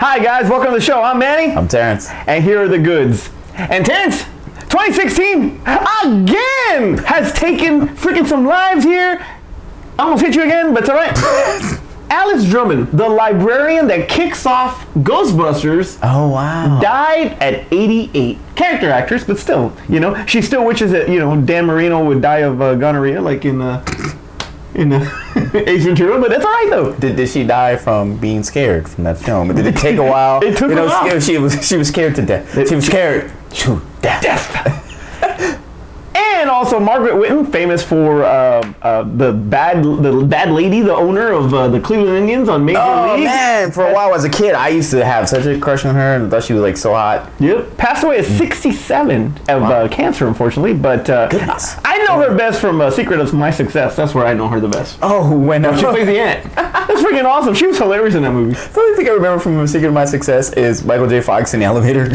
Hi guys, welcome to the show. I'm Manny. I'm Terrence. And here are the goods. And Terrence, 2016 again has taken freaking some lives here. I almost hit you again, but it's all right. Alice Drummond, the librarian that kicks off Ghostbusters, Oh, wow. died at 88. Character actress, but still, you know, she still wishes that, you know, Dan Marino would die of gonorrhea, like in Ace Ventura, but that's all right though. Did she die from being scared from that film? Did it take a while? It took a while. She was scared to death. She was scared to death. And also Margaret Whitten, famous for the bad lady, the owner of the Cleveland Indians on Major League. Oh man, for a while as a kid, I used to have such a crush on her and thought she was like so hot. Yep, passed away at 67 of cancer, unfortunately. But Goodness. I know her best from Secret of My Success. That's where I know her the best. Oh, when She plays the aunt. That's freaking awesome. She was hilarious in that movie. The only thing I remember from Secret of My Success is Michael J. Fox in the elevator.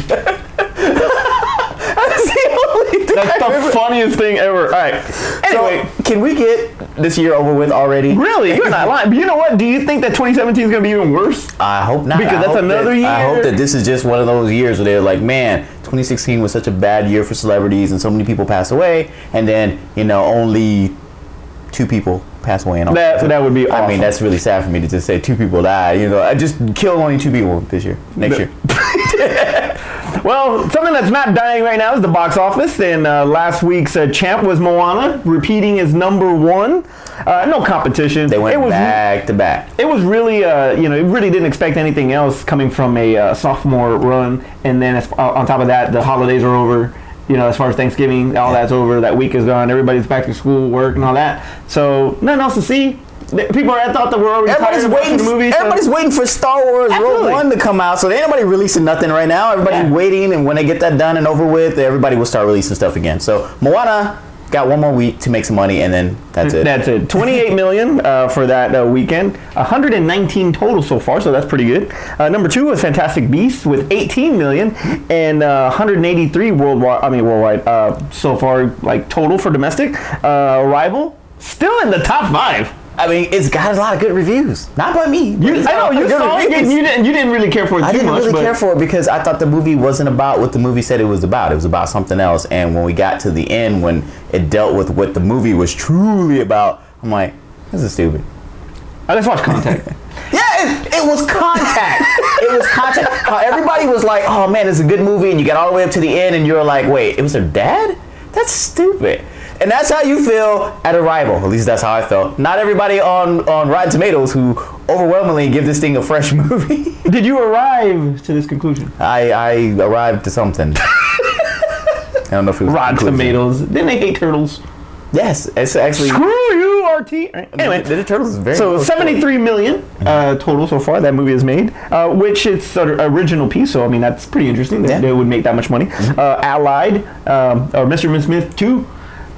That's the funniest thing ever. All right. Anyway, so, can we get this year over with already? Really? You're not lying. But you know what? Do you think that 2017 is going to be even worse? I hope not. Because that's another year. I hope that this is just one of those years where they're like, man, 2016 was such a bad year for celebrities and so many people passed away. And then, you know, only 2 people pass away. And that would be awesome. I mean, that's really sad for me to just say 2 people died. You know, I just kill only 2 people this year, next year. Well, something that's not dying right now is the box office, and last week's champ was Moana, repeating as #1. No competition. They went back to back. It was really, you know, it really didn't expect anything else coming from a sophomore run, and then on top of that, the holidays are over. You know, as far as Thanksgiving, all that's over. That week is gone. Everybody's back to school, work, and all that. So nothing else to see. People I thought that we're already tired of watching the movies. Everybody's waiting for Star Wars Rogue One to come out, so ain't nobody releasing nothing right now. Everybody's waiting, and when they get that done and over with, everybody will start releasing stuff again. So Moana got 1 more week to make some money, and then that's it. That's it. 28 million for that weekend. 119 total so far, so that's pretty good. Number 2 was Fantastic Beasts with 18 million and 183 worldwide so far, like total for domestic. Arrival still in the top 5. I mean, it's got a lot of good reviews. Not by me. I know you saw it. You didn't really care for it too much. I didn't really care for it because I thought the movie wasn't about what the movie said it was about. It was about something else. And when we got to the end, when it dealt with what the movie was truly about, I'm like, this is stupid. I just watched Contact. Yeah, it was Contact. It was Contact. Everybody was like, oh man, it's a good movie. And you got all the way up to the end and you're like, wait, it was their dad? That's stupid. And that's how you feel at Arrival. At least that's how I felt. Not everybody on Rotten Tomatoes who overwhelmingly give this thing a fresh movie. Did you arrive to this conclusion? I arrived to something. I don't know if it was Rotten Tomatoes. Didn't they hate turtles? Yes, it's actually. Screw you, RT. Anyway, the Turtles is very. So 73 million total so far that movie has made, which it's sort of original piece. So I mean that's pretty interesting that they would make that much money. Allied or Mr. and Miss Smith 2.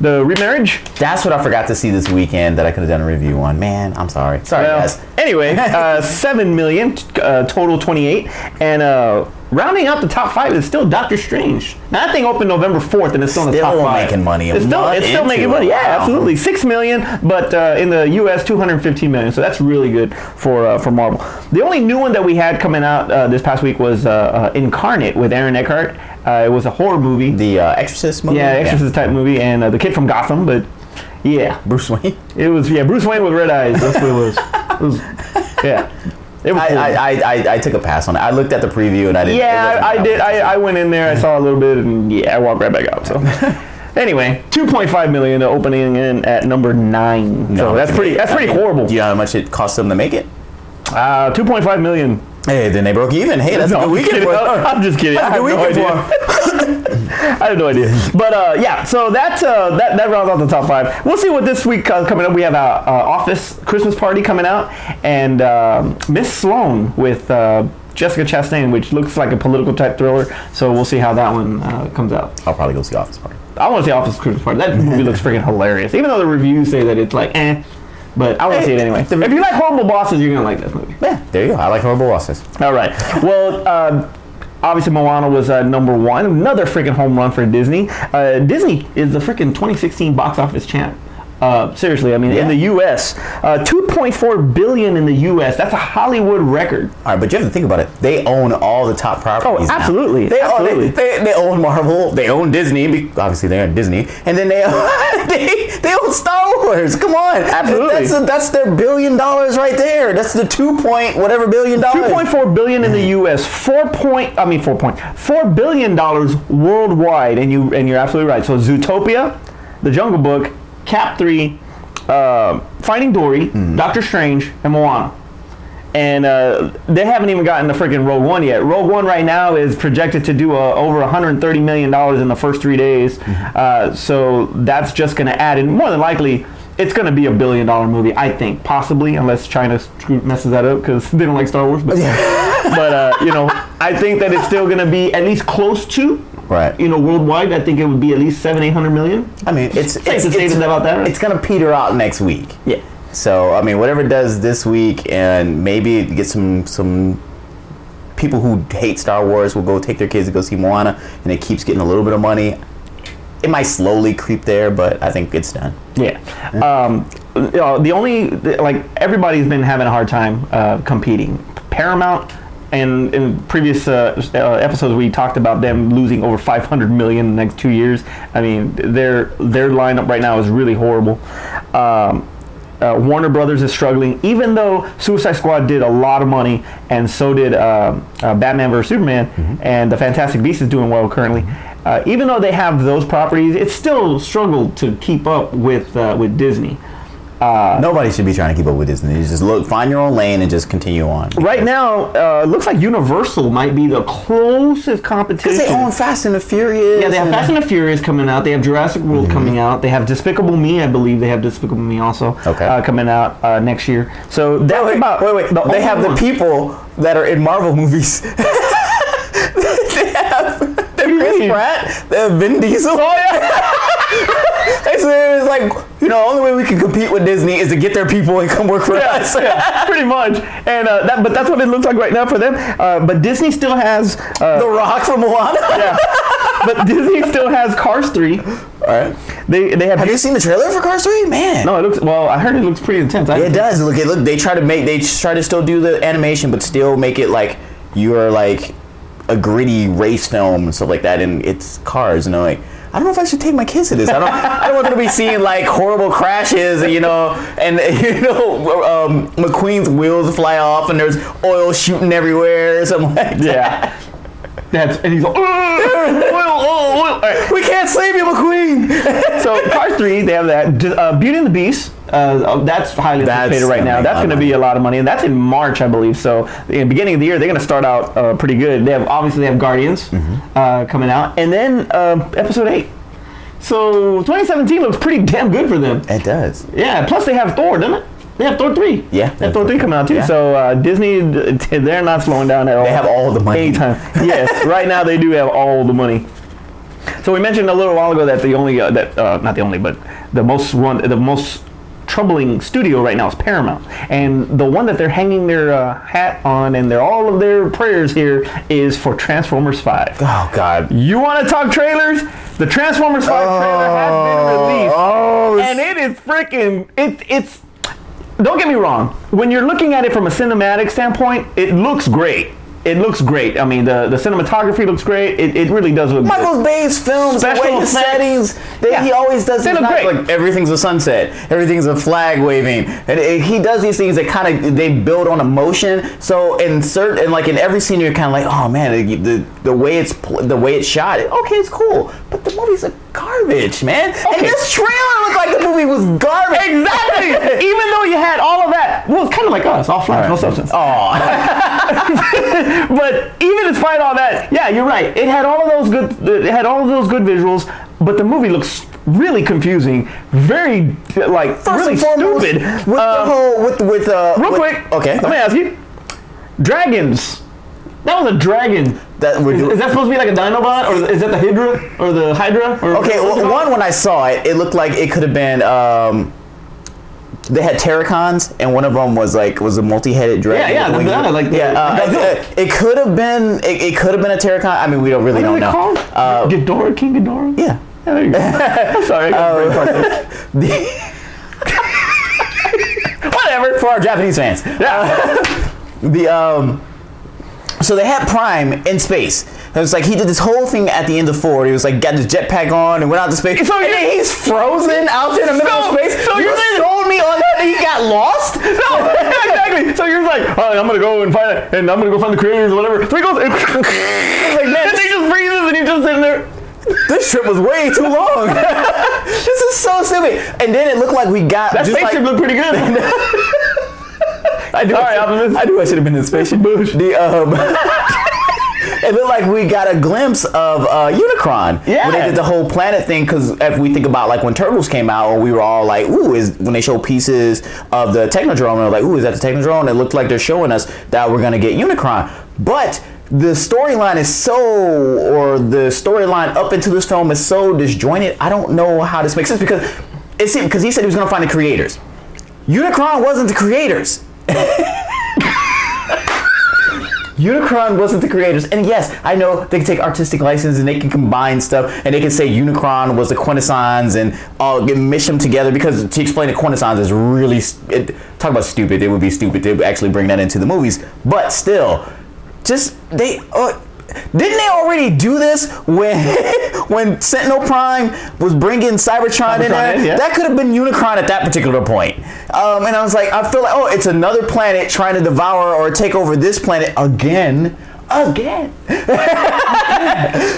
The remarriage. That's what I forgot to see this weekend that I could have done a review on. Man, I'm sorry. Sorry, guys. Anyway, 7 million, total 28. And rounding out the top 5 is still Doctor Strange. Now, that thing opened November 4th and it's still in the top 5. Still making money. It's still making money. Yeah, absolutely. 6 million, but in the US, 215 million. So that's really good for Marvel. The only new one that we had coming out this past week was Incarnate with Aaron Eckhart. It was a horror movie. The Exorcist movie? Yeah, Exorcist type movie. And the kid from Gotham, but yeah. Bruce Wayne? It was, Bruce Wayne with red eyes. That's what it was. Yeah. It was I took a pass on it. I looked at the preview and I didn't. Yeah, I did. I went in there, I saw a little bit, and I walked right back out. So anyway, 2.5 million opening in at number 9. No, so that's pretty horrible. Do you know how much it cost them to make it? 2.5 million. Hey, then they broke even. Hey, that's a good weekend for them. I'm just kidding. I have no idea. I have no idea. But yeah, so that rounds out the top 5. We'll see what this week coming up. We have a Office Christmas Party coming out, and Miss Sloane with Jessica Chastain, which looks like a political type thriller. So we'll see how that one comes out. I'll probably go see Office Party. I want to see Office Christmas Party. That movie looks freaking hilarious. Even though the reviews say that it's like but I want to see it anyway. If you like Horrible Bosses, you're going to like this movie. Yeah, there you go. I like Horrible Bosses. All right. Well, obviously Moana was number 1. Another freaking home run for Disney. Disney is the freaking 2016 box office champ. Seriously, I mean, in the U.S., 2.4 billion in the U.S. That's a Hollywood record. All right, but you have to think about it. They own all the top properties. Oh, absolutely. Now. They own Marvel. They own Disney. Obviously, they own Disney, and then they own, they own Star Wars. Come on, absolutely. That's their $1 billion right there. That's the 2 point whatever billion dollars. 2.4 billion in the U.S. 4 billion dollars worldwide, and you're absolutely right. So Zootopia, The Jungle Book, Cap 3, Finding Dory, Doctor Strange, and Moana. And they haven't even gotten the freaking Rogue One yet. Rogue One right now is projected to do over $130 million in the first 3 days. So that's just going to add, and more than likely, it's going to be $1 billion movie, I think, possibly, unless China messes that up because they don't like Star Wars. But, I think that it's still going to be at least close to. Right. Worldwide, I think it would be at least 700-800 million. I mean, it's about that, right? It's gonna peter out next week. Yeah. So I mean, whatever it does this week, and maybe get some people who hate Star Wars will go take their kids to go see Moana, and it keeps getting a little bit of money. It might slowly creep there, but I think it's done. Yeah. The only everybody's been having a hard time competing. Paramount. And in previous episodes, we talked about them losing over $500 million in the next 2 years. I mean, their lineup right now is really horrible. Warner Brothers is struggling, even though Suicide Squad did a lot of money, and so did Batman vs Superman, and The Fantastic Beasts is doing well currently. Even though they have those properties, it's still struggled to keep up with Disney. Nobody should be trying to keep up with Disney. You just find your own lane and just continue on. Right now, it looks like Universal might be the closest competition. Because they own Fast and the Furious. Yeah, they have Fast and the Furious coming out. They have Jurassic World coming out. They have Despicable Me, I believe. They have Despicable Me also coming out next year. So that's wait. They have the people that are in Marvel movies. They have Chris Pratt. They have Vin Diesel. Oh, yeah. It's like, the only way we can compete with Disney is to get their people and come work for us. Yeah, pretty much. And but that's what it looks like right now for them. But Disney still has The Rock from Moana. Yeah. But Disney still has Cars 3. All right. They have you seen the trailer for Cars 3? Man. No, it looks. Well, I heard it looks pretty intense. It does. Look. They try to still do the animation, but still make it like you're like a gritty race film and stuff like that. And it's cars, I don't know if I should take my kids to this. I don't want them to be seeing like horrible crashes, and McQueen's wheels fly off and there's oil shooting everywhere or something like that. Yeah. And he's like, oil. Right. We can't save you, McQueen. So Cars 3, they have that. Beauty and the Beast. That's highly anticipated right now. That's going to be a lot of money, and that's in March, I believe. So, in the beginning of the year, they're going to start out pretty good. They have Guardians coming out, and then Episode 8. So 2017 looks pretty damn good for them. It does. Yeah. Plus, they have Thor, doesn't it? They have Thor 3. Yeah. They have Thor 3 coming out too. Yeah. So Disney, they're not slowing down at all. They have all the money. Anytime. Yes. Right now, they do have all the money. So we mentioned a little while ago that the most troubling studio right now is Paramount, and the one that they're hanging their hat on and all of their prayers here is for Transformers 5. Oh God! You want to talk trailers? The Transformers 5 trailer has been released, and it is freaking. It's. Don't get me wrong. When you're looking at it from a cinematic standpoint, it looks great. It looks great. I mean, the cinematography looks great. It really does look Michael good. Bay's films, the way the settings, he always does. They look great. Like everything's a sunset, everything's a flag waving, and he does these things that kind of they build on emotion. So in every scene, you're kind of like, oh man, the way it's shot. Okay, it's cool, but the movie's a garbage, man. Okay. And this trailer looked like the movie was garbage. Exactly. Even though you had all of that, well, it's kind of like us, all flash, no substance. But even despite all that, yeah, you're right. It had all of those good visuals, but the movie looks really confusing, very really stupid. Real quick. Okay. Let me ask you. Dragons. That was a dragon. Is that supposed to be like a Dinobot, or is that the Hydra or the Hydra? When I saw it, it looked like it could have been. They had Terracons, and one of them was a multi-headed dragon. It could have been. It could have been a Terracon. I mean, we don't know. What is it called? Ghidorah, King Ghidorah. Yeah. There you go. I'm sorry. whatever. For our Japanese fans. Yeah. So they had Prime in space. It was like he did this whole thing at the end of 4. He was like got his jetpack on and went out to space. So and then he's frozen out in the middle of space. So you told me on that he got lost? No, exactly. So you're like, oh, I'm gonna go and find it, and I'm gonna go find the creators or whatever. So he goes, and Like, man, and he just freezes, and he's just sitting there. this trip was way too long. This is so stupid. And then it looked like we got That spaceship looked pretty good. I knew I should have been in the spaceship. It looked like we got a glimpse of Unicron. Yeah. When they did the whole planet thing, because if we think about like when Turtles came out, we were all like, ooh, when they show pieces of the Technodrome, and we're like, ooh, is that the Technodrome? It looked like they're showing us that we're gonna get Unicron. But the storyline the storyline up into this film is so disjointed. I don't know how this makes sense because he said he was gonna find the creators. Unicron wasn't the creators. Unicron wasn't the creators. And yes, I know they can take artistic license and they can combine stuff and they can say Unicron was the Quintessons and mish them together, because to explain the Quintessons is really, talk about stupid. It would be stupid to actually bring that into the movies. But still, just didn't they already do this when Sentinel Prime was bringing Cybertron in there? Yeah. That could have been Unicron at that particular point. And I was like, I feel like, oh, it's another planet trying to devour or take over this planet again.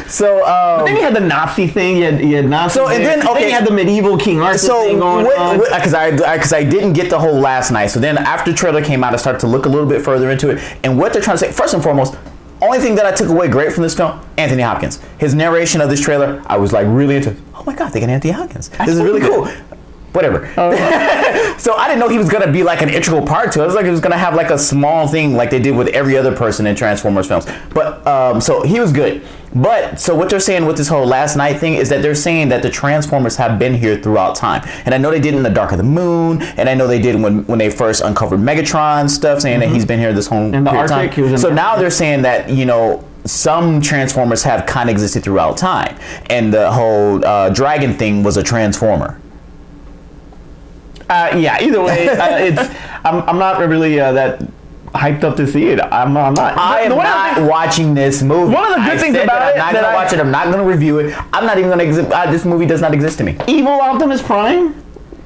So but then you had the Nazi thing. You had Nazi. So and then you had the medieval King Arthur thing going on. Because I didn't get the whole last night. So then after the trailer came out, I started to look a little bit further into it, and what they're trying to say. First and foremost, only thing that I took away great from this film, Anthony Hopkins. His narration of this trailer, I was like really into. Oh my God, they got Anthony Hopkins. This is really cool. Whatever. So I didn't know he was gonna be like an integral part to it. I was like, he was gonna have like a small thing like they did with every other person in Transformers films. But so he was good. But so what they're saying with this whole last night thing is that they're saying that the Transformers have been here throughout time. And I know they did in the Dark of the Moon, and I know they did when they first uncovered Megatron stuff, saying that he's been here this whole period of time. So now they're saying that, you know, some Transformers have kind of existed throughout time, and the whole dragon thing was a Transformer. Yeah. Either way, I'm not really that hyped up to see it. I'm not. I am not watching this movie. One of the good things about it, I'm not going to watch it. I'm not going to review it. I'm not even going to. This movie does not exist to me. Evil Optimus Prime.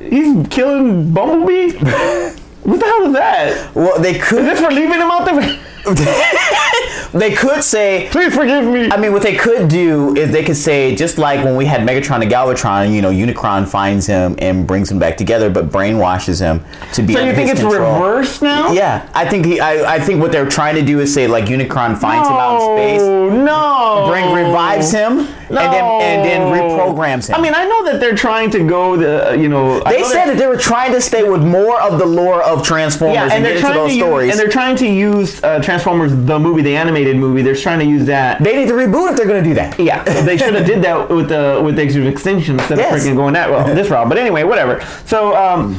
He's killing Bumblebee. What the hell is that? Well, they could. Is this for leaving him out there? They could say, please forgive me. I mean, what they could do is they could say, just like when we had Megatron and Galvatron, you know, Unicron finds him and brings him back together, but brainwashes him to be. So you think it's control. Reversed now? Yeah, I think I think what they're trying to do is say like Unicron finds him out in space. Revives him. And then reprograms him. I mean, I know that they're trying to go They said that they were trying to stay with more of the lore of Transformers and get into those stories. And they're trying to use Transformers, the movie, the animated movie. They're trying to use that. They need to reboot if they're going to do that. Yeah, they should have did that with the Extinction instead of freaking going this route. But anyway, whatever. So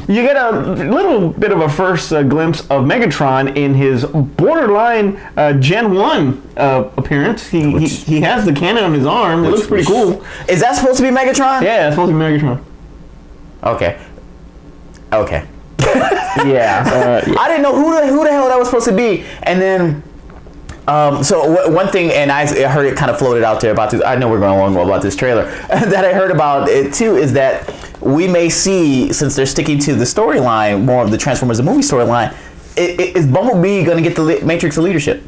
you get a little bit of a first glimpse of Megatron in his borderline Gen 1 appearance. He has the cannon on his arm. It looks pretty cool. Is that supposed to be Megatron? Yeah, it's supposed to be Megatron. Okay. Yeah. I didn't know who the hell that was supposed to be. And then, so one thing, and I heard it kind of floated out there about this. I know we're going along about this trailer. That I heard about it too is that we may see, since they're sticking to the storyline, more of the Transformers the movie storyline, is Bumblebee going to get the Matrix of leadership?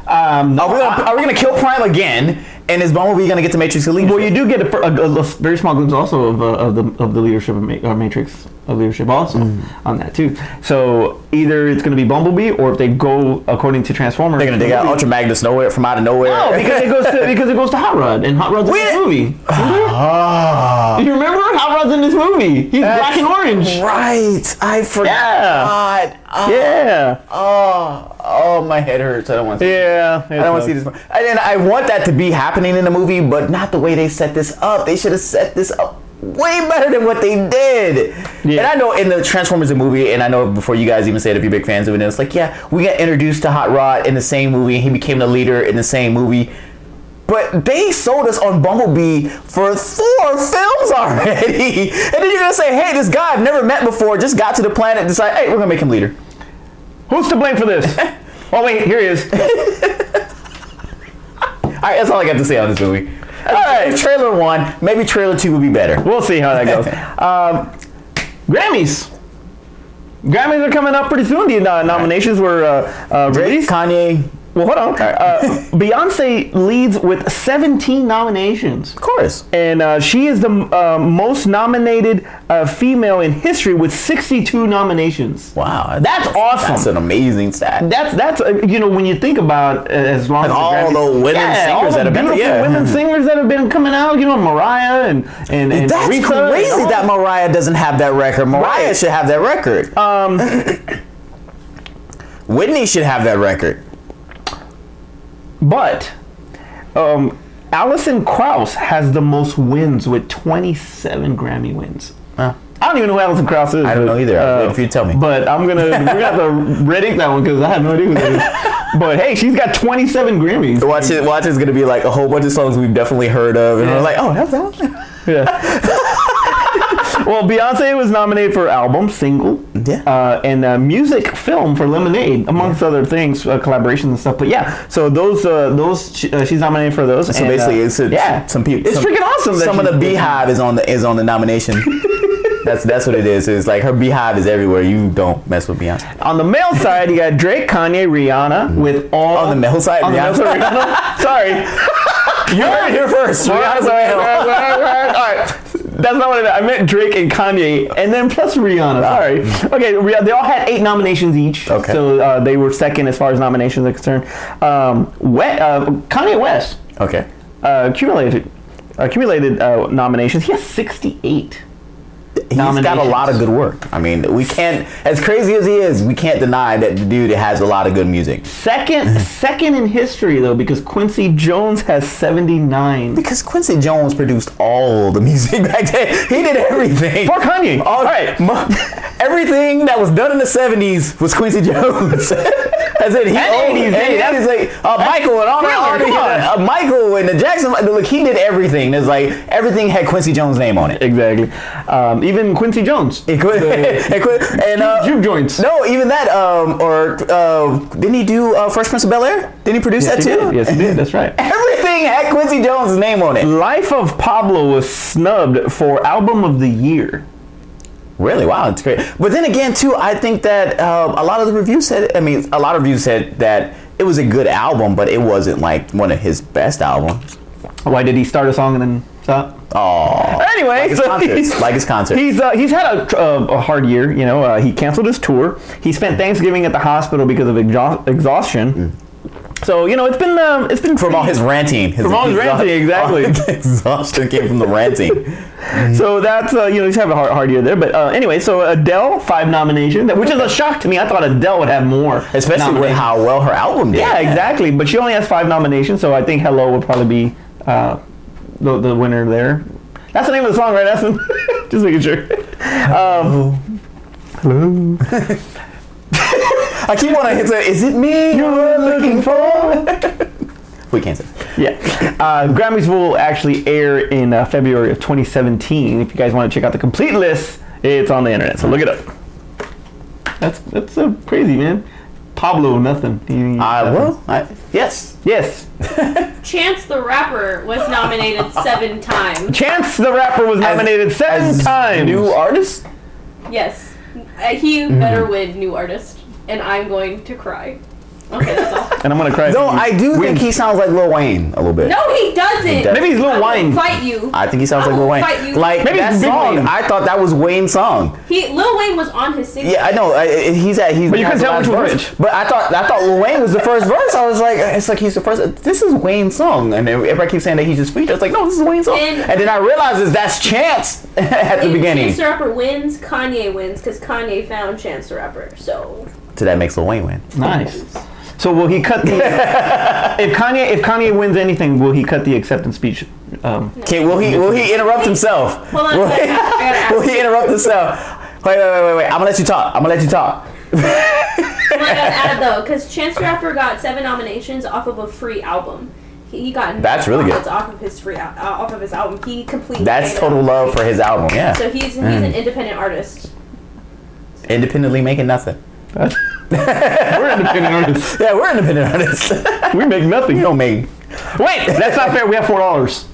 Are we going to kill Prime again? And is Bumblebee going to get the Matrix of leadership? Well, you do get a very small glimpse also of the leadership of Matrix of leadership also on that too. So either it's going to be Bumblebee, or if they go according to Transformers, they're going to dig out Ultra Magnus from out of nowhere. No, because it goes to Hot Rod, and Hot Rod's in this movie. You remember Hot Rod's in this movie? He's black and orange. Right, I forgot. Yeah. Oh, my head hurts. I don't want to see I don't want to see this. And I want that to be happening in the movie, but not the way they set this up. They should have set this up way better than what they did. Yeah. And I know in the Transformers the movie, and I know before you guys even said if you're big fans of it, it's like, yeah, we got introduced to Hot Rod in the same movie, and he became the leader in the same movie. But they sold us on Bumblebee for 4 films already. And then you're going to say, hey, this guy I've never met before just got to the planet and decide, hey, we're going to make him leader. Who's to blame for this? Oh, wait, here he is. All right, that's all I got to say on this movie. All right, trailer 1, maybe trailer 2 will be better. We'll see how that goes. Grammys. Grammys are coming up pretty soon. The nominations were released. Kanye. Well, hold on. Beyonce leads with 17 nominations. Of course. And she is the most nominated female in history with 62 nominations. Wow. That's awesome. That's an amazing stat. That's when you think about as long as all the women singers that have been women singers that have been coming out, Mariah and that's Aretha crazy that Mariah doesn't have that record. Mariah should have that record. Whitney should have that record. But Alison Krauss has the most wins with 27 Grammy wins. I don't even know who Alison Krauss is. I don't know either. If you tell me. But we're gonna have to red ink that one because I have no idea who that is. But hey, she's got 27 Grammys. Watch it's gonna be like a whole bunch of songs we've definitely heard of, and we're like, oh, that was Alison. Yeah. Well, Beyonce was nominated for album, single, and music film for Lemonade, amongst other things, collaborations and stuff. But yeah, so she's nominated for those. So basically, some people. It's freaking awesome. Some of the Beehive is on the nomination. That's what it is. It's like her Beehive is everywhere. You don't mess with Beyonce. On the male side, you got Drake, Kanye, Rihanna with all. On the male side, Rihanna. Sorry. You heard it here first. Rihanna's all right. That's not what I meant. Drake and Kanye, and then plus Rihanna. Sorry. Okay, they all had 8 nominations each. Okay. So they were second as far as nominations are concerned. Kanye West. Okay. Accumulated nominations. He has 68. He's got a lot of good work. I mean, we can't, as crazy as he is, we can't deny that the dude has a lot of good music. Second in history though, because Quincy Jones has 79. Because Quincy Jones produced all the music back then. He did everything. For Kanye. All right. Everything that was done in the 70s was Quincy Jones. As in, he owned Michael and all that. Michael and the Jackson. Look, he did everything. There's like everything had Quincy Jones' name on it. Exactly. Even Quincy Jones. And Juke joints. No, even that. Didn't he do Fresh Prince of Bel-Air? Didn't he produce that too? Yes, he did. That's right. Everything had Quincy Jones' name on it. Life of Pablo was snubbed for Album of the Year. Really? Wow, it's great. But then again, too, I think that a lot of reviews said that it was a good album, but it wasn't like one of his best albums. Why did he start a song and then stop? Oh. Anyway, like his concert. He's had a hard year. He canceled his tour. He spent Thanksgiving at the hospital because of exhaustion. So it's been from all his ranting. Exactly. Exhaustion came from the ranting. So that's he's having a hard year there. But anyway, so Adele 5 nominations, which is a shock to me. I thought Adele would have more, especially with how well her album did. Yeah, exactly. But she only has 5 nominations, so I think Hello would probably be the winner there. That's the name of the song, right, Aspen? Just making sure. Hello. I keep wanting to hit is it me you're looking for? We can't say. Yeah. Grammys will actually air in February of 2017. If you guys want to check out the complete list, it's on the internet, so look it up. That's so crazy, man. Pablo, nothing. Yes. Chance the Rapper was nominated 7 times. Chance the Rapper was nominated 7 times. New artist? Yes. He better win new artist. And I'm going to cry. Okay, that's all. And I'm going to cry. No, I do think he sounds like Lil Wayne a little bit. No, he doesn't. Maybe he's Lil Wayne. Fight you. I think he sounds like Lil Wayne. Fight you. Like maybe that song, Wayne. I thought that was Wayne's song. Lil Wayne was on his single. Yeah, I know. He's. But you couldn't tell which verse. But I thought Lil Wayne was the first verse. I was like, it's like he's the first. This is Wayne's song, and everybody keeps saying that he just featured. It's like, no, this is Wayne's song. And then I realized that's Chance at the beginning. Chance the Rapper wins, Kanye wins, because Kanye found Chance the Rapper. So that makes Lil Wayne win. Nice. So will he cut the? if Kanye wins anything, will he cut the acceptance speech? Okay, will he interrupt himself? Hold on, will he interrupt himself? Wait. I'm gonna let you talk. Well, I gotta add though, because Chance the Rapper got 7 nominations off of a free album. he got That's really good. off of his off of his album. He completely. That's total love for his album. Yeah. So he's an independent artist. Independently making nothing. We're independent artists. Yeah, we're independent artists. We make nothing. You don't make. Wait, that's not fair. We have $4.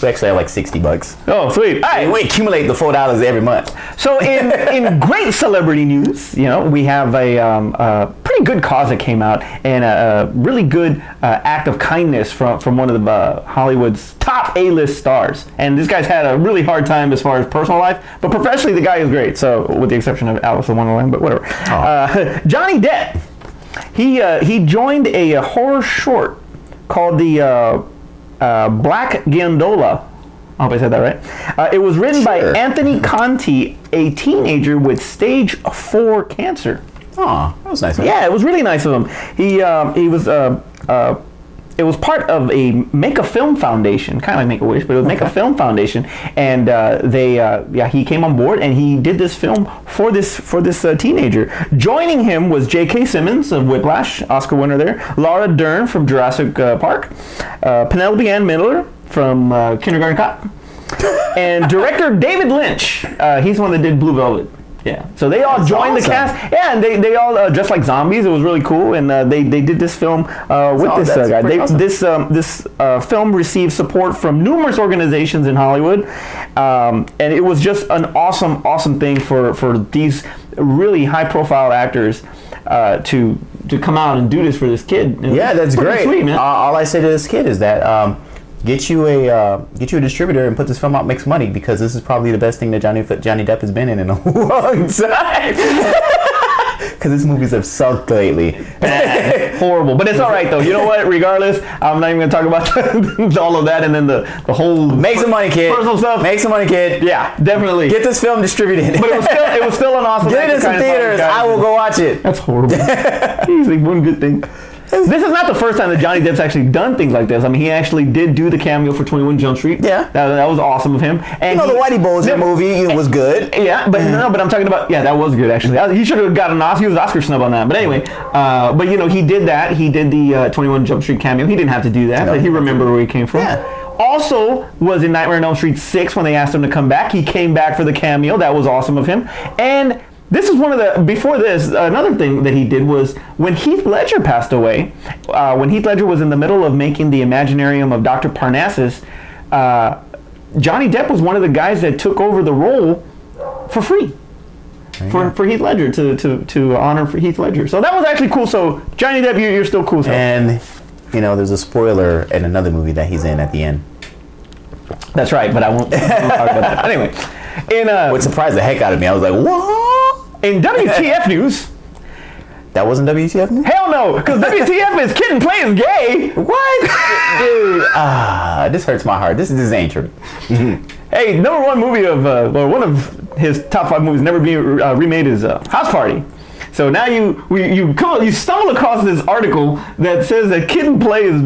We actually have like $60. Oh, sweet. All right. We accumulate the $4 every month. So in great celebrity news, we have a pretty good cause that came out, and a really good act of kindness from one of the Hollywood's top A-list stars. And this guy's had a really hard time as far as personal life, but professionally the guy is great. So with the exception of Alice in Wonderland, but whatever. Johnny Depp, he joined a horror short called the Black Gondola. I hope I said that right. It was written by Anthony Conti, a teenager with stage 4 cancer. Oh, that was nice. Yeah, it was really nice of him. He was it was part of a Make a Film Foundation, kind of like Make-A-Wish, but it was Make a Film Foundation, and he came on board and he did this film for this teenager. Joining him was J.K. Simmons of Whiplash, Oscar winner there, Laura Dern from Jurassic Park, Penelope Ann Miller from Kindergarten Cop, and director David Lynch. He's the one that did Blue Velvet. Yeah, so they all joined the cast. Yeah, and they all dressed like zombies. It was really cool, and they did this film with this guy. Awesome. This film received support from numerous organizations in Hollywood, and it was just an awesome thing for these really high-profile actors to come out and do this for this kid. And yeah, that's great. Sweet, man. All I say to this kid is that. Get you a distributor and put this film out, make some money, because this is probably the best thing that Johnny Depp has been in a long time. Because his movies have sucked lately. Horrible, but it's all right though. You know what? Regardless, I'm not even gonna talk about all of that, and then the whole make some money, kid. Personal stuff. Make some money, kid. Yeah, definitely. Get this film distributed. But it was still an awesome. Get it in some theaters. I will go watch it. That's horrible. He's like one good thing. This is not the first time that Johnny Depp's actually done things like this. I mean, he actually did do the cameo for 21 Jump Street. Yeah. That was awesome of him. And the Whitey Bulger movie was good. Yeah, but I'm talking about, that was good actually. He should have gotten an Oscar. He was Oscar snub on that. But anyway, he did that. He did the 21 Jump Street cameo. He didn't have to do that, but he remembered where he came from. Yeah. Also was in Nightmare on Elm Street 6 when they asked him to come back. He came back for the cameo. That was awesome of him. And this is another thing that he did was when Heath Ledger passed away, when Heath Ledger was in the middle of making the Imaginarium of Dr. Parnassus, Johnny Depp was one of the guys that took over the role for free for Heath Ledger to honor for Heath Ledger. So that was actually cool. So Johnny Depp, you're still cool. So. And, there's a spoiler in another movie that he's in at the end. That's right, but I won't talk about that. Anyway. What surprised the heck out of me. I was like, what? In WTF news. That wasn't WTF news? Hell no, because WTF is Kid and Play is gay. What? Dude, this hurts my heart. This ain't true. Hey, number one movie one of his top 5 movies never being remade is House Party. So now you stumble across this article that says that Kid and Play is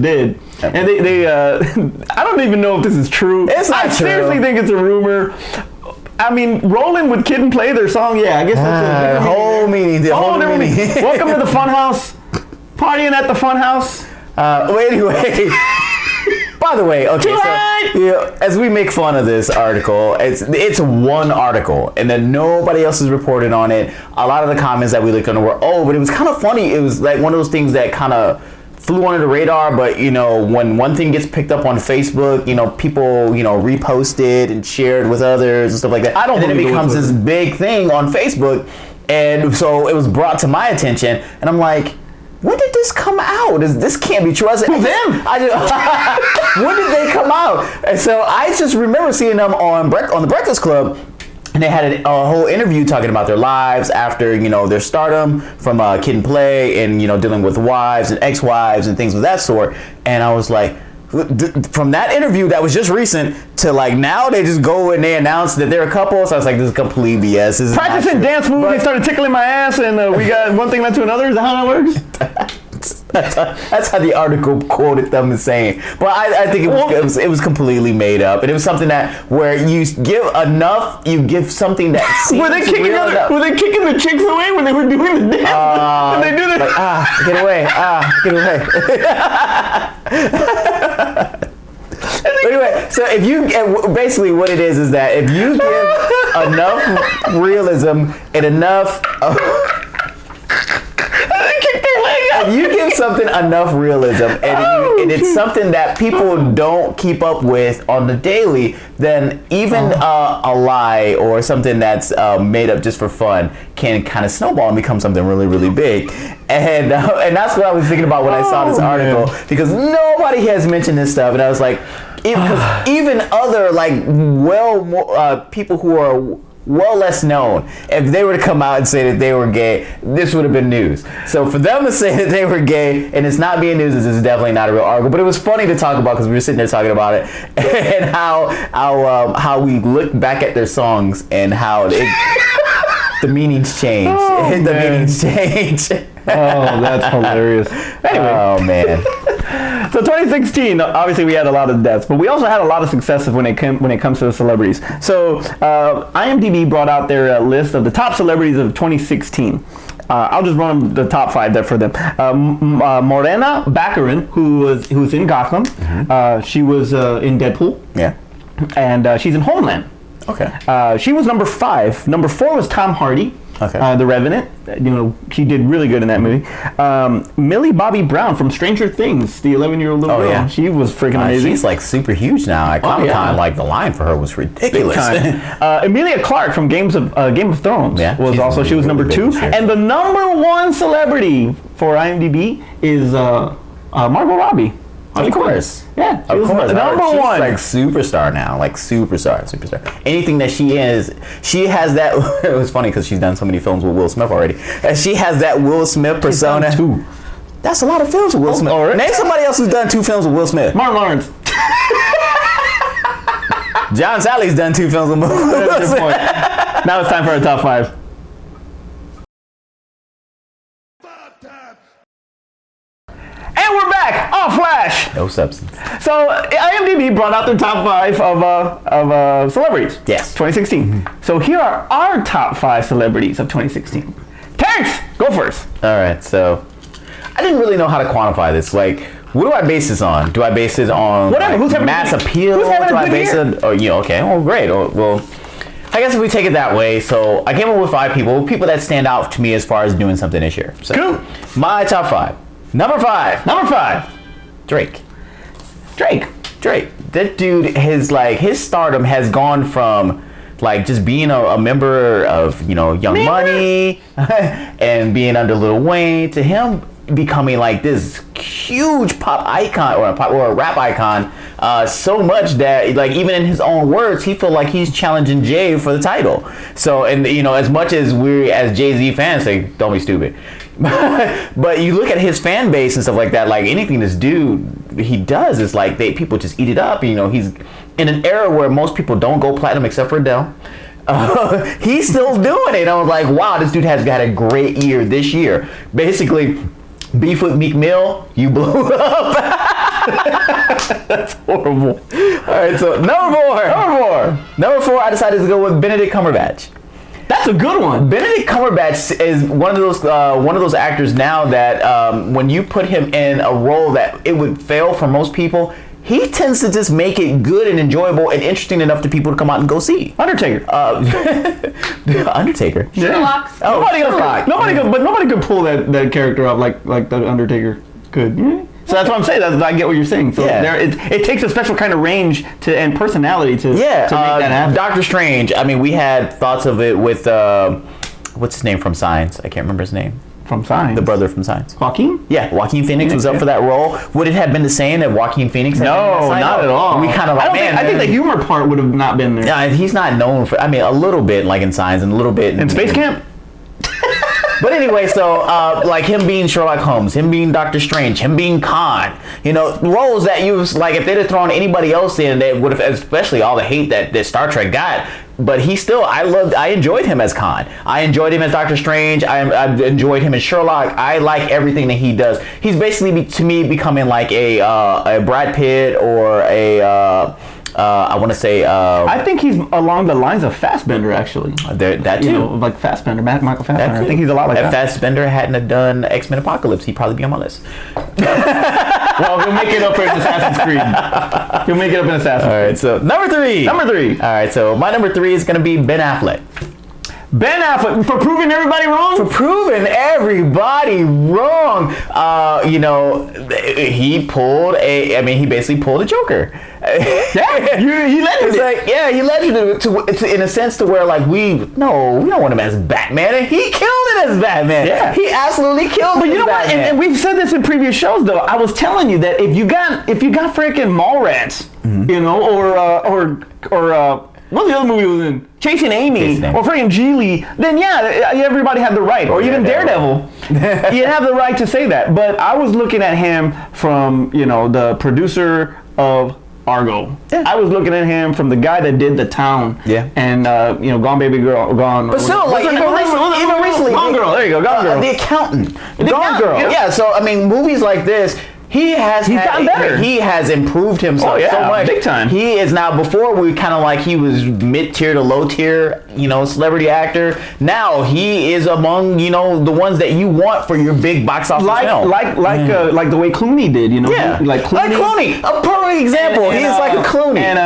dead. And they I don't even know if this is true. It's not true. I seriously think it's a rumor. I mean, rolling with Kid and Play, their song, I guess that's a whole meaning. Welcome to the Funhouse. Partying at the Funhouse. Anyway. By the way, okay, so as we make fun of this article, it's one article, and then nobody else has reported on it. A lot of the comments that we looked on were, but it was kind of funny. It was like one of those things that kind of flew under the radar, but when one thing gets picked up on Facebook, people repost it and share it with others and stuff like that. And then it becomes this big thing on Facebook, and so it was brought to my attention, and I'm like, when did this come out? This can't be true. I said, when did they come out? And so I just remember seeing them on the Breakfast Club. And they had a whole interview talking about their lives after, their stardom from Kid and Play and, dealing with wives and ex-wives and things of that sort. And I was like, from that interview that was just recent to like now they just go and they announce that they're a couple. So I was like, this is complete BS. This practicing dance moves. They started tickling my ass and we got one thing led to another. Is that how that works? That's how the article quoted them as saying. But I think it was completely made up, and it was something that where you give enough, you give something that seems Were they kicking the chicks away when they were doing the dance? When they do like, get away, get away. Anyway, so if you basically what it is that if you give enough realism and enough. If you give something enough realism and it's something that people don't keep up with on the daily, then even a lie or something that's made up just for fun can kind of snowball and become something really, really big. And that's what I was thinking about when I saw this article, because nobody has mentioned this stuff, and I was like, because even other like people who are well less known, if they were to come out and say that they were gay, this would have been news. So for them to say that they were gay and it's not being news, this is definitely not a real article. But it was funny to talk about because we were sitting there talking about it and how we look back at their songs and how the meanings change. The meanings change. Oh, that's hilarious. Anyway. Oh man. So 2016, obviously we had a lot of deaths, but we also had a lot of successes when it comes to the celebrities. So IMDb brought out their list of the top celebrities of 2016. I'll just run the top 5 there for them. Morena Baccarin, who's in Gotham. Mm-hmm. She was in Deadpool. Yeah. And she's in Homeland. Okay. She was number 5. Number 4 was Tom Hardy. Okay. The Revenant. She did really good in that movie. Millie Bobby Brown from Stranger Things, the 11-year-old little girl. Yeah. She was freaking amazing. She's like super huge now. At Comic-Con, like the line for her was ridiculous. Emilia Clarke from Game of Thrones was she was number 2. And the number 1 celebrity for IMDb is Margot Robbie. Of course. Yeah. Of course. Number 1. She's like superstar now. Like superstar. Anything that she is, she has that. It was funny because she's done so many films with Will Smith already. And she has that Will Smith persona. She's done 2. That's a lot of films with Will Smith. Right. Name somebody else who's done 2 films with Will Smith. Martin Lawrence. John Sally's done 2 films with Will Smith. That's a good point. Now it's time for our top 5. And we're back on Flash. No substance. So IMDb brought out their top 5 of celebrities. Yes. 2016. So here are our top 5 celebrities of 2016. Terrence, go first. All right. So I didn't really know how to quantify this. Like, what do I base this on? Do I base it on whatever? Who's having mass appeal? Who's having do a I good base year? it? Oh, okay. Well, great. Well, I guess if we take it that way, so I came up with 5 people that stand out to me as far as doing something this year. So, cool. My top 5. Number 5. Drake. That dude, his stardom has gone from like just being a member of Young Money and being under Lil Wayne to him becoming like this huge pop icon or a rap icon, so much that like even in his own words he feel like he's challenging Jay for the title. So and as much as we as Jay-Z fans say don't be stupid, but you look at his fan base and stuff like that, like anything this dude he does is like people just eat it up. He's in an era where most people don't go platinum except for Adele. He's still doing it. I was like, wow, this dude has got a great year this year. Basically, beef with Meek Mill, you blew up. That's horrible. All right, so number 4, I decided to go with Benedict Cumberbatch. That's a good one. Benedict Cumberbatch is one of those actors now that when you put him in a role that it would fail for most people, he tends to just make it good and enjoyable and interesting enough to people to come out and go see. Undertaker. Undertaker. Sherlock. Nobody could pull that character off like the Undertaker could. Mm-hmm. So that's what I'm saying. I get what you're saying. So it takes a special kind of range and personality to make that happen. Doctor Strange. I mean, we had thoughts of it with what's his name from Signs? I can't remember his name. From Signs? The brother from Signs. Joaquin? Yeah, Joaquin Phoenix was up for that role. Would it have been the same that Joaquin Phoenix had been in that not at all. We kind of I think the humor part would have not been there. Yeah, he's not known for, a little bit like in Signs and a little bit in Space Camp? But anyway, so like him being Sherlock Holmes, him being Doctor Strange, him being Khan, you know, roles that you like if they'd have thrown anybody else in, they would have, especially all the hate that Star Trek got. But he still, I enjoyed him as Khan. I enjoyed him as Doctor Strange. I enjoyed him as Sherlock. I like everything that he does. He's basically, to me, becoming like a Brad Pitt or a, I want to say... I think he's along the lines of Fassbender, actually. That too. You know, like Fassbender, Michael Fassbender. I think he's a lot like that. If that. Fassbender hadn't have done X-Men Apocalypse, he'd probably be on my list. Well, he'll make it up in Assassin's Creed. He'll make it up in Assassin's Creed. All right, so number three. All right, so my number 3 is going to be Ben Affleck. Ben Affleck, for proving everybody wrong? For proving everybody wrong. You know, he basically pulled a Joker. Yeah, he legended it. He legended it to in a sense to where like we don't want him as Batman, and he killed it as Batman. Yeah, he absolutely killed it. But you know what? And we've said this in previous shows, though. I was telling you that if you got freaking Mallrats, you know, or what's the other movie he was in? Chasing Amy, or freaking Geely, then yeah, everybody had the right, or even Daredevil. You have the right to say that. But I was looking at him from, you know, the producer of Argo. Yeah. I was looking at him from the guy that did The Town. Yeah. And you know, Gone Baby Girl, Gone. But still, like even recently, Gone Girl. There you go, Gone Girl. The Accountant, Gone Girl. Yeah. So I mean, movies like this. He's gotten better. He has improved himself so much. Big time. He is now, before we kind of like he was mid-tier to low-tier, you know, celebrity actor. Now he is among, you know, the ones that you want for your big box office film. Like the way Clooney did, you know. Yeah. Like Clooney. A perfect example. He's like a Clooney. And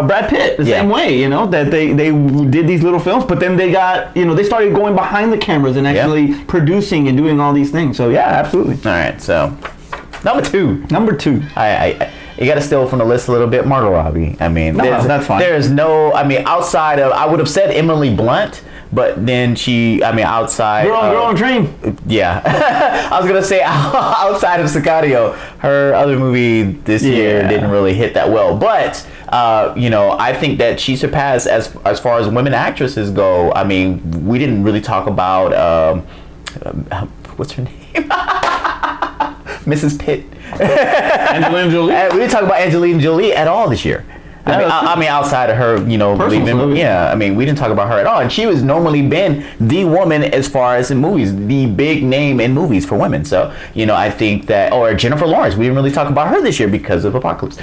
Brad Pitt, the same way, you know, that they did these little films, but then they got, you know, they started going behind the cameras and actually producing and doing all these things. So yeah, absolutely. All right, so Number two. You got to steal from the list a little bit. Margot Robbie. I mean, that's fine. There's no. I mean, outside of, I would have said Emily Blunt, but then outside. Girl on Train. Yeah, I was gonna say outside of Sicario, her other movie this year didn't really hit that well. But you know, I think that she surpassed as far as women actresses go. I mean, we didn't really talk about what's her name. Mrs. Pitt. Angelina Jolie. We didn't talk about Angelina Jolie at all this year. I mean, outside of her, you know, I mean, we didn't talk about her at all. And she was normally been the woman as far as in movies, the big name in movies for women. So, you know, I think that, or Jennifer Lawrence, we didn't really talk about her this year because of Apocalypse.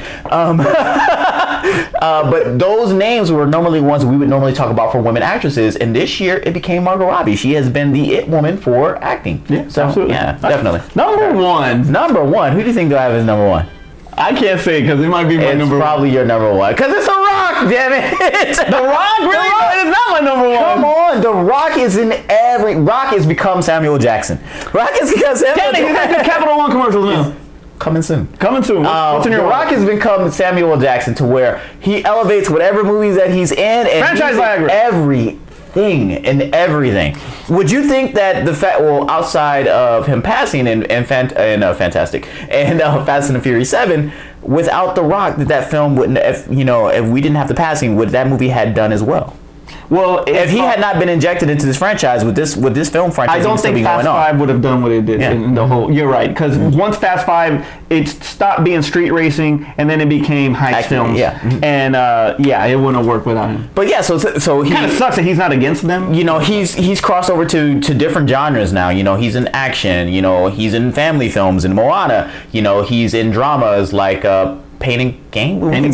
But those names were normally ones we would normally talk about for women actresses. And this year, it became Margot Robbie. She has been the it woman for acting. Yeah, so, absolutely. Yeah, definitely. Number one. Who do you think do I have as number one? I can't say because it might be my number one. It's probably your number one. Because it's The Rock, damn it. The Rock? Really? It's not my number one. Come on. The Rock is in every... Rock has become Samuel Jackson. Rock has become Samuel Jackson. Damn it, Capital One commercials now. Coming soon. What's in your Rock has become Samuel Jackson to where he elevates whatever movies that he's in. And franchise Viagra. Everything. Would you think that the fact, outside of him passing in Fantastic and Fast and the Furious 7, without The Rock, that film wouldn't, if we didn't have the passing, would that movie had done as well? Well, if he had not been injected into this franchise with this film franchise, I don't think Fast 5 would have done what it did in the whole. You're right, because once Fast 5, it stopped being street racing, and then it became heist films. Yeah, and it wouldn't have worked without him. But yeah, so he kind of sucks that he's not against them. You know, he's crossed over to different genres now. You know, he's in action. You know, he's in family films in Moana. You know, he's in dramas like. Pain and Gain. I would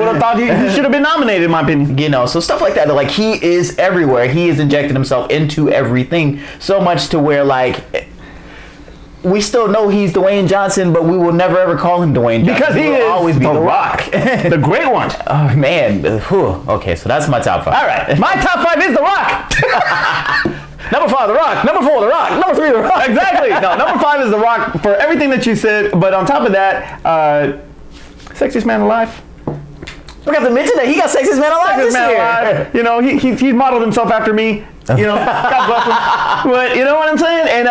have thought he should have been nominated, in my opinion. You know, so stuff like that. Like, he is everywhere. He has injected himself into everything so much to where, like, we still know he's Dwayne Johnson, but we will never ever call him Dwayne Johnson. Because he will always be The Rock. The great one. Oh, man. Okay, so that's my top 5. All right. My top 5 is The Rock. Number 5, The Rock. Number 4, The Rock. Number 3, The Rock. Exactly. No, number 5 is The Rock for everything that you said. But on top of that, sexiest man alive. Forgot to mention that he got sexiest man alive this year. You know, he modeled himself after me. You know, God bless him. But you know what I'm saying? And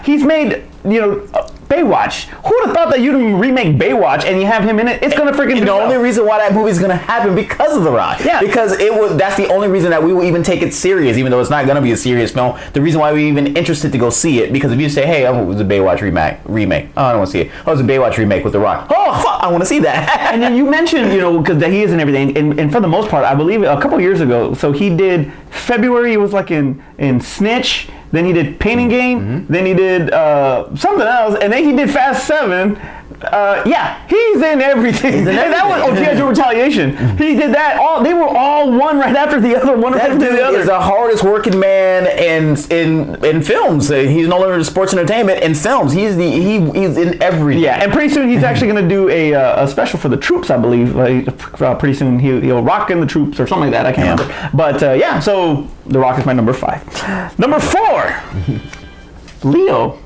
he's made, you know, Baywatch. Who would have thought that you'd remake Baywatch and you have him in it? It's gonna freaking. The only reason why that movie's gonna happen because of The Rock. Yeah. Because that's the only reason that we will even take it serious, even though it's not gonna be a serious film. The reason why we're even interested to go see it, because if you say, hey, it was a Baywatch remake. Oh, I don't want to see it. Oh, it was a Baywatch remake with The Rock. Oh, fuck, I want to see that. And then you mentioned, because he is in everything, and for the most part, I believe a couple years ago. So he did February. He was like in Snitch. Then he did Pain and Gain. Then he did something else, and then he did Fast 7. Yeah, he's in everything. And that was G.I. Joe Retaliation. He did that. They were all one right after the other. One that after dude the other. is the hardest working man in films. He's no longer in sports entertainment. In films, he's in everything. Yeah, and pretty soon he's actually going to do a special for the troops, I believe. Pretty soon he'll rock in the troops or something like that. I can't remember. But yeah, so The Rock is my number 5. Number 4, Leo.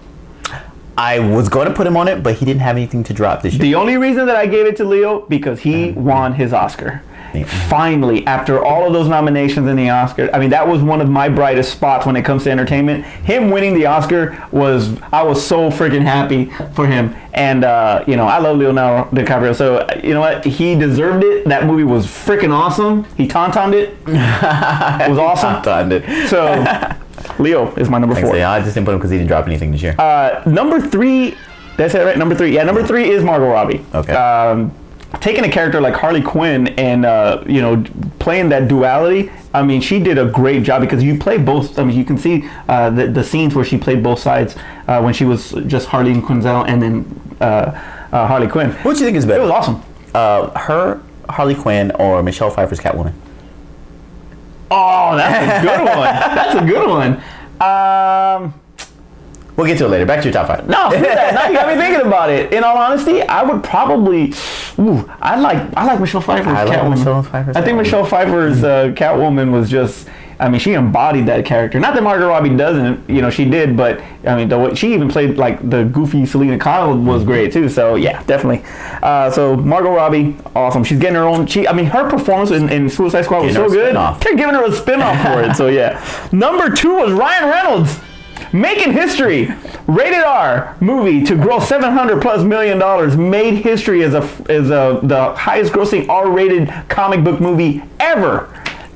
I was going to put him on it, but he didn't have anything to drop this year. The only reason that I gave it to Leo, because he won his Oscar. Yeah. Finally, after all of those nominations in the Oscar, I mean, that was one of my brightest spots when it comes to entertainment. Him winning the Oscar I was so freaking happy for him. And, I love Leonardo DiCaprio. So, you know what? He deserved it. That movie was freaking awesome. He tauntauned it. It was awesome. Tauntauned it. So, Leo is my number 4. I just didn't put him because he didn't drop anything this year. Number 3, that's it, right? Number 3. Yeah, number 3 is Margot Robbie. Okay. Taking a character like Harley Quinn and playing that duality. I mean, she did a great job because you play both. I mean, you can see the scenes where she played both sides when she was just Harley Quinzel and then Harley Quinn. What do you think is better? It was awesome. Her, Harley Quinn, or Michelle Pfeiffer's Catwoman? Oh, that's a good one. That's a good one. We'll get to it later. Back to your top 5. No, now you got me thinking about it. In all honesty, I would probably. I like Michelle Pfeiffer's Catwoman. I think Michelle Pfeiffer's Catwoman was just. I mean, she embodied that character. Not that Margot Robbie doesn't. She did, but I mean, the way she even played like the goofy Selena Kyle was great too. So yeah, definitely. So Margot Robbie, awesome. She's getting her own. Her performance in Suicide Squad was so good. They're giving her a spin-off for it. So yeah. Number 2 was Ryan Reynolds. Making history, rated R movie to gross $700+ million, made history as the highest grossing R-rated comic book movie ever,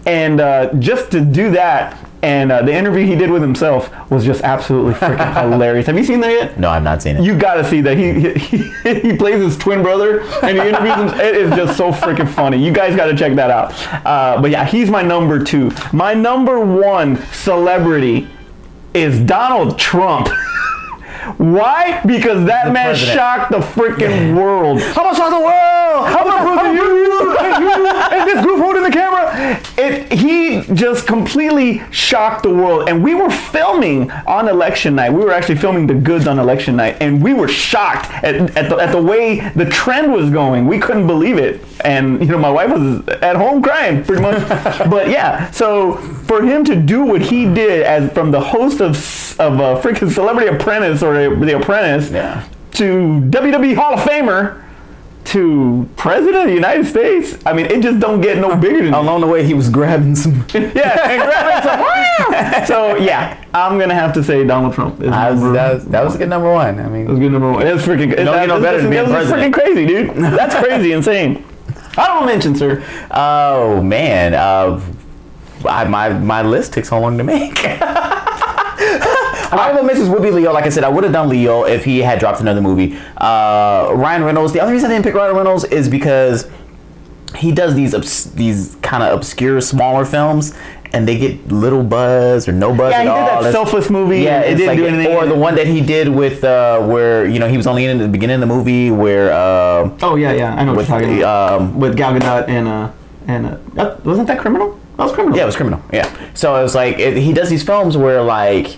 and just to do that, and the interview he did with himself was just absolutely freaking hilarious. Have you seen that yet? No, I've not seen it. You gotta see that. He plays his twin brother and he interviews him. It is just so freaking funny. You guys gotta check that out. But yeah, he's my number 2. My number 1 celebrity is Donald Trump. Why? Because that man shocked the freaking world. How much shocked the world? How much you and this group holding the camera? He just completely shocked the world. And we were filming on election night. We were actually filming the goods on election night, and we were shocked at the way the trend was going. We couldn't believe it. And my wife was at home crying pretty much. But yeah, so for him to do what he did as from the host of a freaking Celebrity Apprentice or The Apprentice to WWE Hall of Famer to President of the United States, I mean, it just don't get no bigger than along the way he was grabbing some So yeah, I'm gonna have to say Donald Trump is that was a good number 1. I mean, it was good number 1. It's freaking better than being president. Freaking crazy, dude. That's crazy, insane. Honorable mention, sir. Oh man, my list took so long to make. Honorable mentions would be Leo. Like I said, I would have done Leo if he had dropped another movie. Ryan Reynolds. The only reason I didn't pick Ryan Reynolds is because he does these kind of obscure, smaller films, and they get little buzz or no buzz at all. Yeah, he did that Selfless movie. Yeah, it didn't do anything. Or the one that he did with where he was only in the beginning of the movie where. I know what you're talking about. With Gal Gadot and wasn't that Criminal? That was Criminal. Yeah, it was Criminal. Yeah. So it was like he does these films where like.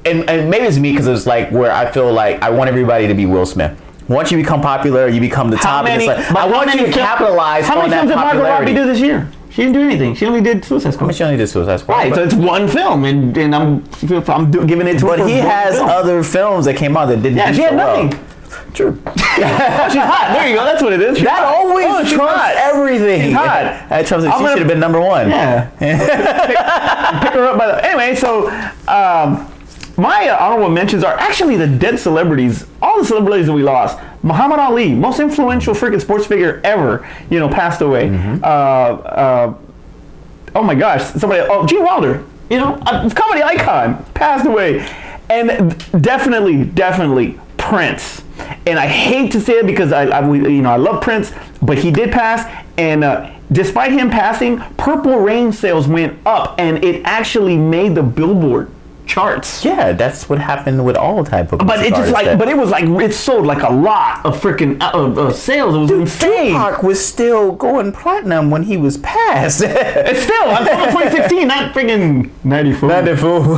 And maybe it's me because it's like where I feel like I want everybody to be Will Smith. Once you become popular, you become the top. I want you to capitalize on that popularity. How many films did Margot Robbie do this year? She didn't do anything. She only did Suicide Squad. She only did Suicide Squad. Right, so it's one film, and I'm giving it to her. But he has other films that came out that didn't do so well. Yeah, she had nothing. True. She's hot. There you go. That's what it is. That always trumps everything. She's hot. That trumps it. She should have been number 1. Yeah. Pick her up by the... Anyway, so... My honorable mentions are actually the dead celebrities. All the celebrities that we lost. Muhammad Ali, most influential freaking sports figure ever, passed away. Oh my gosh, Gene Wilder, a comedy icon, passed away. And definitely Prince. And I hate to say it because I love Prince, but he did pass. And despite him passing, Purple Rain sales went up, and it actually made the Billboard charts. Yeah, that's what happened with all type of. But it sold like a lot of freaking sales. It was insane. Tupac was still going platinum when he was passed. It's still, I'm talking 2016, not freaking 94.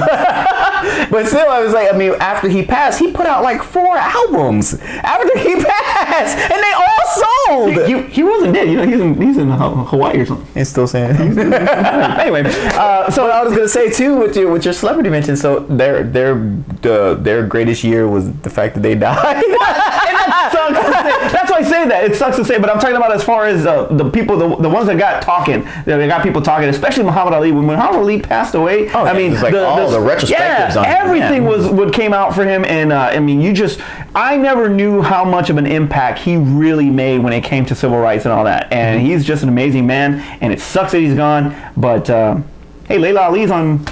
But still, after he passed, he put out like 4 albums after he passed, and they all sold. He wasn't dead, he's in Hawaii or something. He's still saying. Anyway, so I was gonna say too with your celebrity mention. So their greatest year was the fact that they died. And that sucks to say. That's why I say that. It sucks to say, but I'm talking about as far as the people, the ones that got talking. They got people talking, especially Muhammad Ali. When Muhammad Ali passed away, the retrospectives on everything was what came out for him. And I never knew how much of an impact he really made when it came to civil rights and all that. And he's just an amazing man. And it sucks that he's gone. But hey, Layla Ali's on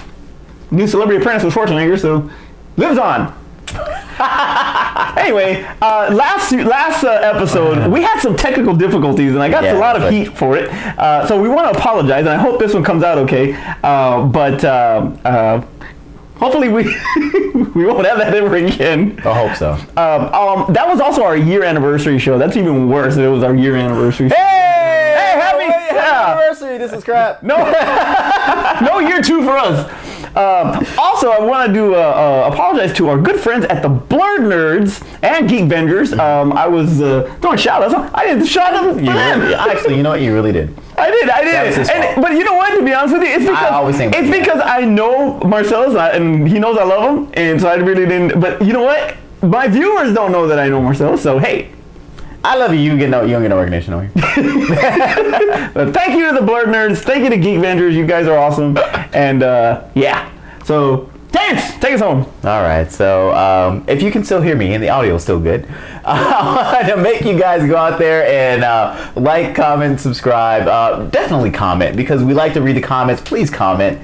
New Celebrity Apprentice with Schwarzenegger, so lives on. Anyway, last episode we had some technical difficulties, and I got a lot of heat for it. So we want to apologize, and I hope this one comes out okay. But hopefully we won't have that ever again. I hope so. That was also our year anniversary show. That's even worse. It was our year anniversary show. Hey, happy anniversary! This is crap. No year 2 for us. Also, I want to apologize to our good friends at the Blurred Nerds and Geek Vendors. I was throwing shout-outs. I didn't shout out for them. Actually, you know what? You really did. I did. But you know what? To be honest with you, it's because I know Marcellus and he knows I love him, and so I really didn't. But you know what? My viewers don't know that I know Marcellus, so hey. I love you. You don't get no recognition over here. But thank you to the Blurred Nerds. Thank you to Geek Vendors. You guys are awesome. And so Terrence, take us home. All right. So if you can still hear me and the audio is still good, I want to make you guys go out there and like, comment, subscribe. Definitely comment, because we like to read the comments. Please comment.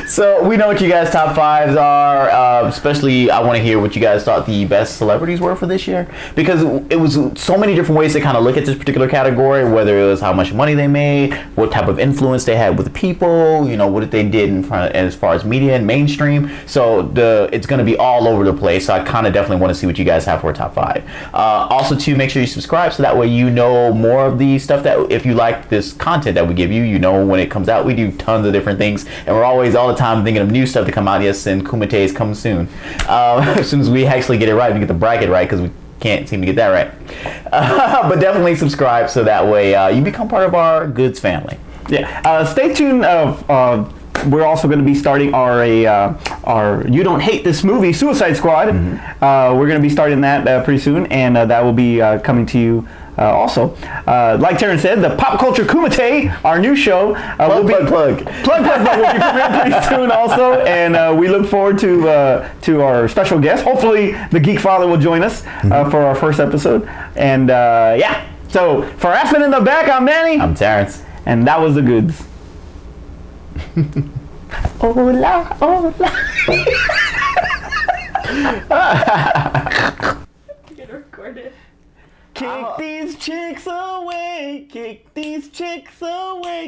So we know what you guys' top 5s are. Especially, I want to hear what you guys thought the best celebrities were for this year, because it was so many different ways to kind of look at this particular category. Whether it was how much money they made, what type of influence they had with the people, what they did in front as far as media and mainstream. So it's going to be all over the place. So I kind of definitely want to see what you guys have for a top 5. Also, to make sure you subscribe, so that way you know more of the stuff that, if you like this content that we give you, when it comes out. We do tons of different things, and we're always all the time thinking of new stuff to come out. Yes, and Kumite is coming soon. As soon as we actually get it right, we get the bracket right, because we can't seem to get that right. But definitely subscribe, so that way you become part of our Goods family. Yeah. Stay tuned. We're also going to be starting our You Don't Hate This Movie Suicide Squad. We're going to be starting that pretty soon, and that will be coming to you. Also, like Terrence said, the Pop Culture Kumite, our new show, will be premiering pretty soon also, and we look forward to our special guest. Hopefully, the Geek Father will join us for our first episode. And so for Aspen in the back, I'm Manny. I'm Terrence, and that was the Goods. Hola, hola. I'm gonna record it. Kick these chicks away,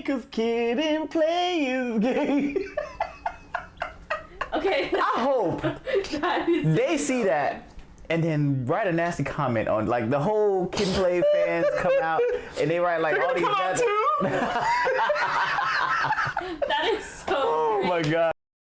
'cause Kid and Play is gay. Okay. I hope they see that and then write a nasty comment on, like, the whole Kid and Play fans come out and they write like all these. That is so. Oh my God.